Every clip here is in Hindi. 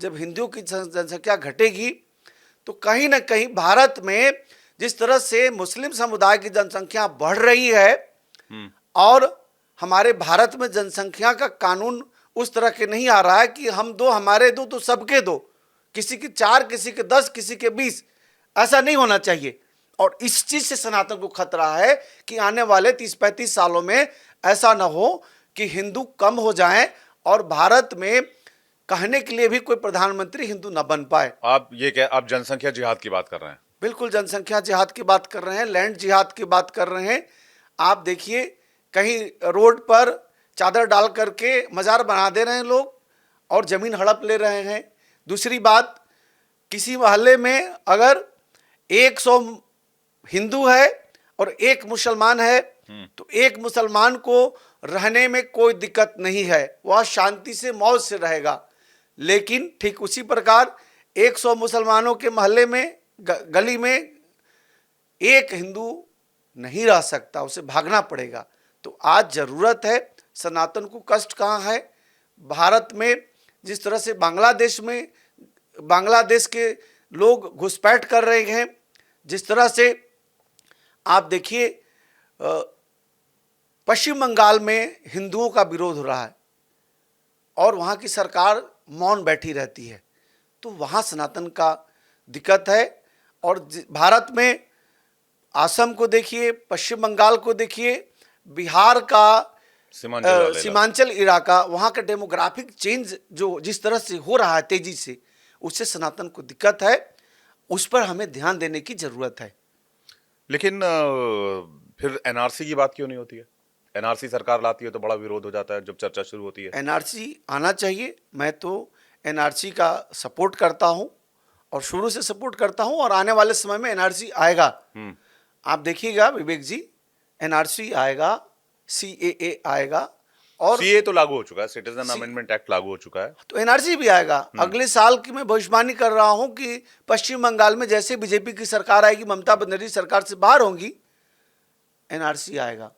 जब हिंदुओं की जनसंख्या घटेगी तो कहीं ना कहीं भारत में जिस तरह से मुस्लिम समुदाय की जनसंख्या बढ़ रही है और हमारे भारत में जनसंख्या का कानून उस तरह के नहीं आ रहा है कि हम दो हमारे दो तो सबके दो, किसी के 4 किसी के 10 किसी के 20, ऐसा नहीं होना चाहिए। और इस चीज से सनातन को खतरा है कि आने वाले 30-35 सालों में ऐसा ना हो कि हिंदू कम हो जाएं और भारत में कहने के लिए भी कोई प्रधानमंत्री हिंदू न बन पाए। आप जनसंख्या जिहाद की बात कर रहे हैं? बिल्कुल जनसंख्या जिहाद की बात कर रहे हैं, लैंड जिहाद की बात कर रहे हैं। आप देखिए कहीं रोड पर चादर डाल करके मजार बना दे रहे हैं लोग और जमीन हड़प ले रहे हैं। दूसरी बात, किसी मोहल्ले में अगर 100 हिंदू है और 1 मुसलमान है तो 1 मुसलमान को रहने में कोई दिक्कत नहीं है, वह शांति से मौज से रहेगा। लेकिन ठीक उसी प्रकार 100 मुसलमानों के मोहल्ले में गली में 1 हिंदू नहीं रह सकता, उसे भागना पड़ेगा। तो आज जरूरत है, सनातन को कष्ट कहाँ है? भारत में जिस तरह से बांग्लादेश के लोग घुसपैठ कर रहे हैं, जिस तरह से आप देखिए पश्चिम बंगाल में हिंदुओं का विरोध हो रहा है और वहाँ की सरकार मौन बैठी रहती है, तो वहाँ सनातन का दिक्कत है। और भारत में असम को देखिए, पश्चिम बंगाल को देखिए, बिहार का सीमांचल इलाका, वहाँ का डेमोग्राफिक चेंज जो जिस तरह से हो रहा है तेजी से, उससे सनातन को दिक्कत है, उस पर हमें ध्यान देने की जरूरत है। लेकिन फिर एनआरसी की बात क्यों नहीं होती है? एनआरसी सरकार लाती है तो बड़ा विरोध हो जाता है जब चर्चा शुरू होती है। एनआरसी आना चाहिए, मैं तो एनआरसी का सपोर्ट करता हूं और शुरू से सपोर्ट करता हूं और आने वाले समय में एनआरसी आएगा। आप देखिएगा विवेक जी, एनआरसी आएगा, सीएए आएगा और सीए तो लागू हो चुका है, सिटीजन अमेंडमेंट एक्ट लागू हो चुका है, तो एनआरसी भी आएगा। अगले साल की मैं भविष्यवाणी कर रहा हूं कि पश्चिम बंगाल में जैसे बीजेपी की सरकार आएगी, ममता बनर्जी सरकार से बाहर होंगी, एनआरसी आएगा।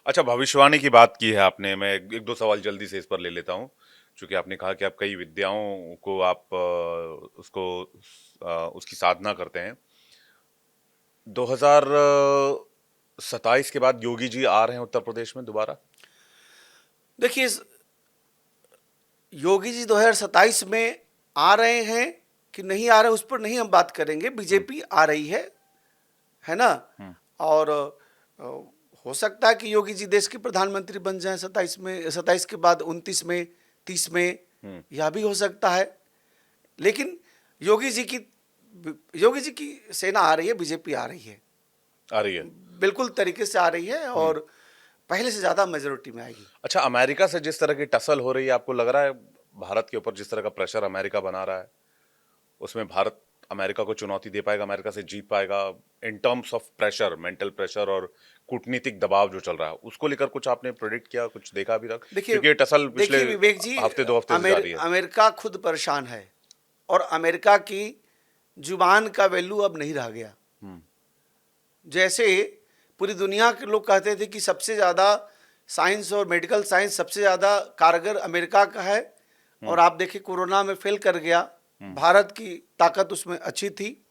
अच्छा, भविष्यवाणी की बात की है आपने, मैं एक दो सवाल जल्दी से इस पर ले लेता हूँ, क्योंकि आपने कहा कि आप कई विद्याओं को आप उसकी साधना करते हैं। 2027 के बाद योगी जी आ रहे हैं उत्तर प्रदेश में दोबारा? देखिए, योगी जी 2027 में आ रहे हैं कि नहीं आ रहे उस पर नहीं हम बात करेंगे। बीजेपी आ रही है ना, और हो सकता है कि योगी जी देश के प्रधानमंत्री बन जाएं 27 के बाद 29 में, 30 में, यह भी हो सकता है। लेकिन योगी जी की सेना आ रही है, बीजेपी आ रही है, बिल्कुल तरीके से आ रही है और पहले से ज्यादा मेजोरिटी में आएगी। अच्छा, अमेरिका से जिस तरह की टसल हो रही है, आपको लग रहा है भारत के ऊपर जिस तरह का प्रेशर अमेरिका बना रहा है, उसमें भारत अमेरिका को चुनौती दे पाएगा, अमेरिका से जीत पाएगा in terms of pressure, mental pressure और कूटनीतिक दबाव जो चल रहा है, उसको लेकर कुछ आपने प्रेडिक्ट किया, कुछ देखा अभी तक? क्योंकि टसल पिछले विवेक जी, हफ्ते 2 हफ्ते से जारी है। अमेरिका खुद परेशान है और अमेरिका की जुबान का वैल्यू अब नहीं रह गया। जैसे पूरी दुनिया के लोग कहते थे कि सबसे ज्यादा साइंस और मेडिकल साइंस सबसे ज्यादा कारगर अमेरिका का है, और आप देखिए कोरोना में फेल कर गया, भारत की ताकत उसमें अच्छी थी।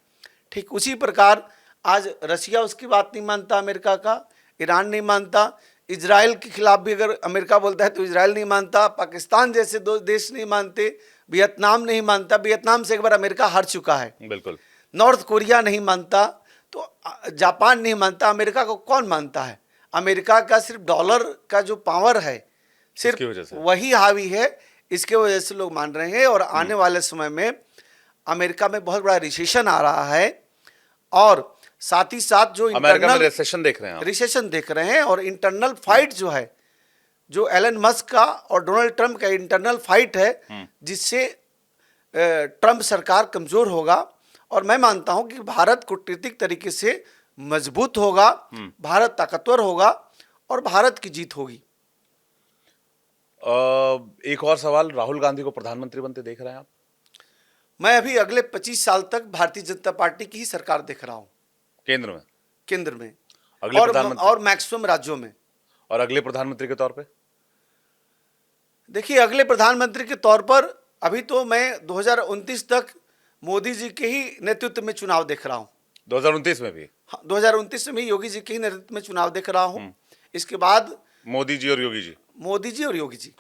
ठीक उसी प्रकार आज रशिया उसकी बात नहीं मानता अमेरिका का, ईरान नहीं मानता, इजराइल के खिलाफ भी अगर अमेरिका बोलता है तो इजराइल नहीं मानता, पाकिस्तान जैसे 2 देश नहीं मानते, वियतनाम नहीं मानता, वियतनाम से एक बार अमेरिका हार चुका है, बिल्कुल, नॉर्थ कोरिया नहीं मानता, तो जापान नहीं मानता, अमेरिका को कौन मानता है? अमेरिका का सिर्फ डॉलर का जो पावर है सिर्फ वही हावी है, इसके वजह से लोग मान रहे हैं। और आने वाले समय में अमेरिका में बहुत बड़ा रिसेशन आ रहा है और साथ ही साथ जो अमेरिका में रिसेशन देख रहे हैं और इंटरनल फाइट जो है, जो एलन मस्क का और डोनाल्ड ट्रंप का इंटरनल फाइट है, जिससे ट्रंप सरकार कमजोर होगा। और मैं मानता हूं कि भारत कूटनीतिक तरीके से मजबूत होगा, भारत ताकतवर होगा और भारत की जीत होगी। एक और सवाल, राहुल गांधी को प्रधानमंत्री बनते देख रहे हैं आप? मैं अभी अगले 25 साल तक भारतीय जनता पार्टी की ही सरकार देख रहा हूं, केंद्र में अगले प्रधानमंत्री और मैक्सिमम राज्यों में। और अगले प्रधानमंत्री के तौर पे? देखिए, अगले प्रधानमंत्री के तौर पर अभी तो मैं 2029 तक मोदी जी के ही नेतृत्व में चुनाव देख रहा हूँ। 2029 में भी 2029 में योगी जी के ही नेतृत्व में चुनाव देख रहा हूँ। हम्म। इसके बाद मोदी जी और योगी जी मोदी जी और योगी जी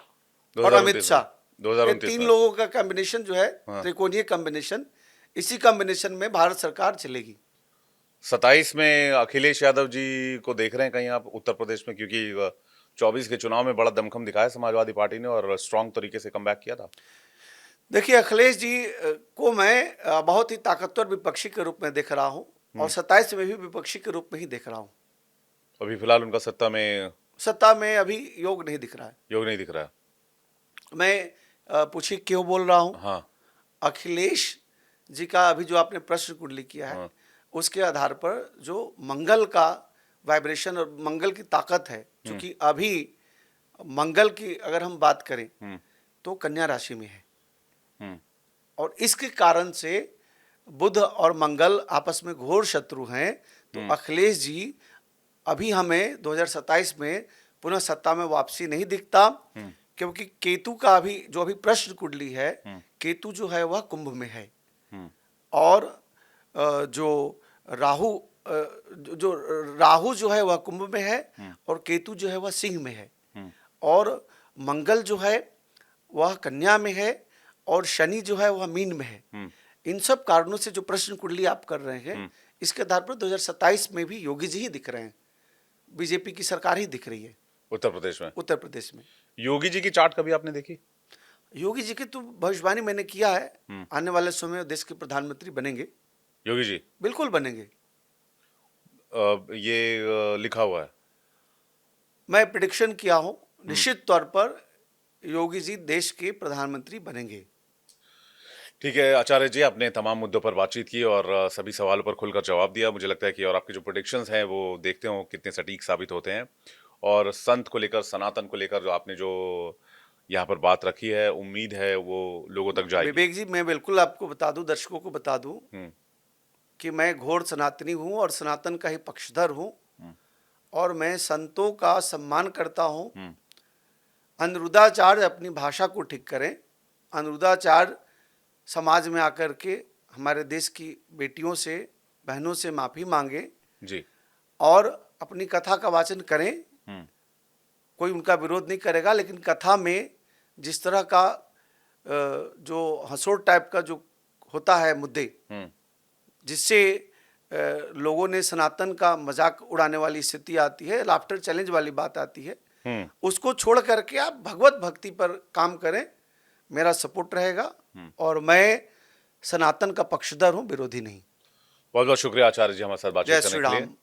और 2029 अमित शाह, ये 2029 तीन में। लोगों का कॉम्बिनेशन जो है, हाँ। त्रिकोणीय कॉम्बिनेशन, इसी कॉम्बिनेशन में भारत सरकार चलेगी। 27 में अखिलेश यादव जी को देख रहे हैं कहीं आप उत्तर प्रदेश में, क्योंकि 24 के चुनाव में बड़ा दमखम दिखाया समाजवादी पार्टी ने और स्ट्रांग तरीके से कमबैक किया था। देखिए, अखिलेश जी को मैं बहुत ही ताकतवर विपक्षी के रूप में देख रहा हूँ और 27 में भी विपक्षी के रूप में ही देख रहा हूँ। अभी फिलहाल उनका सत्ता में अभी योग नहीं दिख रहा है। योग नहीं दिख रहा है। मैं पूछिए क्यों बोल रहा हूँ। हाँ अखिलेश जी का अभी जो आपने प्रश्न कुंडली किया है, हाँ। उसके आधार पर जो मंगल का वाइब्रेशन और मंगल की ताकत है, क्योंकि अभी मंगल की अगर हम बात करें तो कन्या राशि में है और इसके कारण से बुध और मंगल आपस में घोर शत्रु हैं। तो अखिलेश जी अभी हमें 2027 में पुनः सत्ता में वापसी नहीं दिखता, क्योंकि केतु का अभी जो अभी प्रश्न कुंडली है, केतु जो है वह कुंभ में है और जो राहु जो राहु जो है वह कुंभ में है और केतु जो है वह सिंह में है और मंगल जो है वह कन्या में है और शनि जो है वह मीन में है। इन सब कारणों से जो प्रश्न कुंडली आप कर रहे हैं, इसके आधार पर 2027 में भी योगी जी ही दिख रहे हैं, बीजेपी की सरकार ही दिख रही है उत्तर प्रदेश में। उत्तर प्रदेश में योगी जी की चार्ट कभी आपने देखी? योगी जी की तो भविष्यवाणी मैंने किया है, आने वाले समय में देश के प्रधानमंत्री बनेंगे। योगी जी बिल्कुल बनेंगे। ये लिखा हुआ है। मैं प्रेडिक्शन किया हूं, निश्चित तौर पर योगी जी देश के प्रधानमंत्री बनेंगे। ठीक है आचार्य जी, आपने तमाम मुद्दों पर बातचीत की और सभी सवालों पर खुलकर जवाब दिया। मुझे लगता है कि और आपके जो प्रेडिक्शंस हैं वो देखते हो कितने सटीक साबित होते हैं और संत को लेकर, सनातन को लेकर जो आपने जो यहाँ पर बात रखी है, उम्मीद है वो लोगों तक जाएगी। विवेक जी, मैं बिल्कुल आपको बता दूं, दर्शकों को बता दूं कि मैं घोर सनातनी हूं और सनातन का ही पक्षधर हूं और मैं संतों का सम्मान करता हूं। अनिरुद्धाचार्य अपनी भाषा को ठीक करें। अनिरुद्धाचार्य समाज में आकर के हमारे देश की बेटियों से, बहनों से माफ़ी मांगे जी और अपनी कथा का वाचन करें। कोई उनका विरोध नहीं करेगा, लेकिन कथा में जिस तरह का जो हंसोट टाइप का जो होता है मुद्दे, जिससे लोगों ने सनातन का मजाक उड़ाने वाली स्थिति आती है, लाफ्टर चैलेंज वाली बात आती है, उसको छोड़ करके आप भगवत भक्ति पर काम करें। मेरा सपोर्ट रहेगा और मैं सनातन का पक्षधर हूं, विरोधी नहीं। बहुत बहुत शुक्रिया आचार्य जी हमारे साथ बातचीत जय करने श्री के लिए। राम।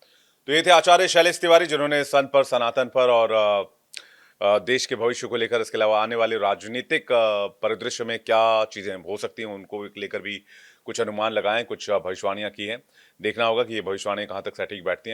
तो ये थे आचार्य शैलेश तिवारी, जिन्होंने संत पर, सनातन पर और देश के भविष्य को लेकर, इसके अलावा आने वाले राजनीतिक परिदृश्य में क्या चीजें हो सकती हैं उनको लेकर भी कुछ अनुमान लगाएं, कुछ भविष्यवाणियां की हैं। देखना होगा कि ये भविष्यवाणियां कहां तक सटीक बैठती हैं।